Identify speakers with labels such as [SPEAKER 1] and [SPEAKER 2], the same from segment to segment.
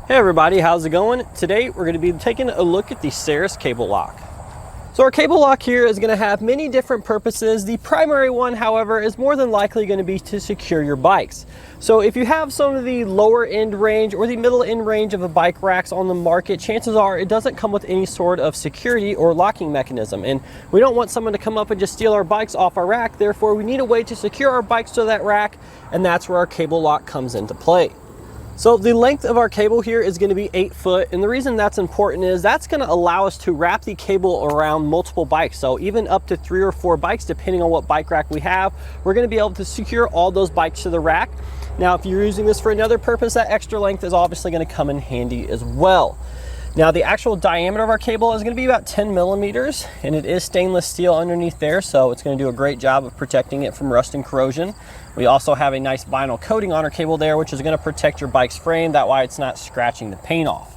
[SPEAKER 1] Hey everybody, how's it going? Today we're going to be taking a look at the Saris Cable Lock. So our cable lock here is going to have many different purposes. The primary one, however, is more than likely going to be to secure your bikes. So if you have some of the lower end range or the middle end range of the bike racks on the market, chances are it doesn't come with any sort of security or locking mechanism. And we don't want someone to come up and just steal our bikes off our rack. Therefore, we need a way to secure our bikes to that rack, and that's where our cable lock comes into play. So the length of our cable here is going to be 8 foot, and the reason that's important is that's going to allow us to wrap the cable around multiple bikes. So even up to 3 or 4 bikes, depending on what bike rack we have, we're going to be able to secure all those bikes to the rack. Now, if you're using this for another purpose, that extra length is obviously going to come in handy as well. Now, the actual diameter of our cable is going to be about 10 millimeters, and it is stainless steel underneath there, so it's going to do a great job of protecting it from rust and corrosion. We also have a nice vinyl coating on our cable there, which is going to protect your bike's frame. That way it's not scratching the paint off.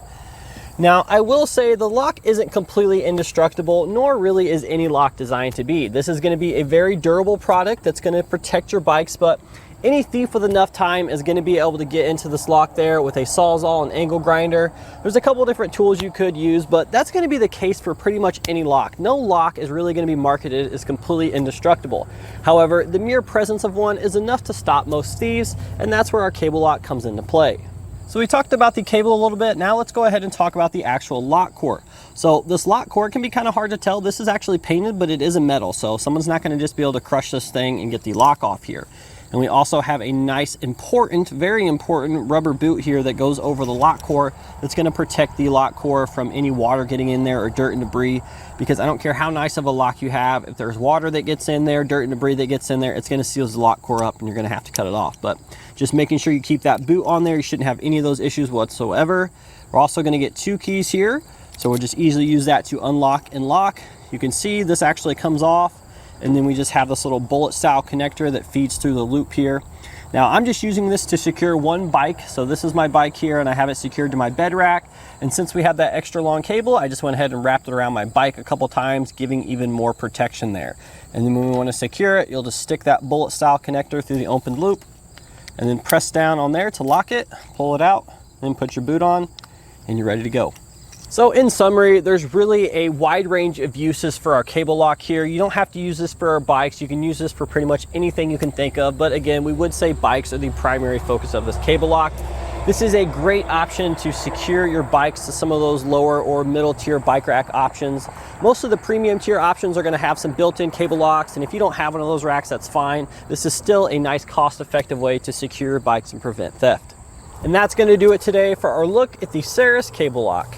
[SPEAKER 1] Now, I will say the lock isn't completely indestructible, nor really is any lock designed to be. This is going to be a very durable product that's going to protect your bikes, but any thief with enough time is going to be able to get into this lock there with a sawzall and angle grinder. There's a couple different tools you could use, but that's going to be the case for pretty much any lock. No lock is really going to be marketed as completely indestructible. However, the mere presence of one is enough to stop most thieves, and that's where our cable lock comes into play. So we talked about the cable a little bit. Now let's go ahead and talk about the actual lock core. So this lock core can be kind of hard to tell. This is actually painted, but it is a metal, so someone's not going to just be able to crush this thing and get the lock off here. And we also have a nice, very important rubber boot here that goes over the lock core that's going to protect the lock core from any water getting in there or dirt and debris, because I don't care how nice of a lock you have, if there's water that gets in there, dirt and debris that gets in there, it's going to seal the lock core up and you're going to have to cut it off. But just making sure you keep that boot on there, you shouldn't have any of those issues whatsoever. We're also going to get 2 keys here, so we'll just easily use that to unlock and lock. You can see this actually comes off, and then we just have this little bullet style connector that feeds through the loop here. Now, I'm just using this to secure one bike. So this is my bike here, and I have it secured to my bed rack. And since we have that extra long cable, I just went ahead and wrapped it around my bike a couple times, giving even more protection there. And then when we want to secure it, you'll just stick that bullet style connector through the open loop and then press down on there to lock it, pull it out, then put your boot on, and you're ready to go. So in summary, there's really a wide range of uses for our cable lock here. You don't have to use this for our bikes. You can use this for pretty much anything you can think of. But again, we would say bikes are the primary focus of this cable lock. This is a great option to secure your bikes to some of those lower or middle tier bike rack options. Most of the premium tier options are going to have some built-in cable locks, and if you don't have one of those racks, that's fine. This is still a nice cost-effective way to secure your bikes and prevent theft. And that's going to do it today for our look at the Saris Cable Lock.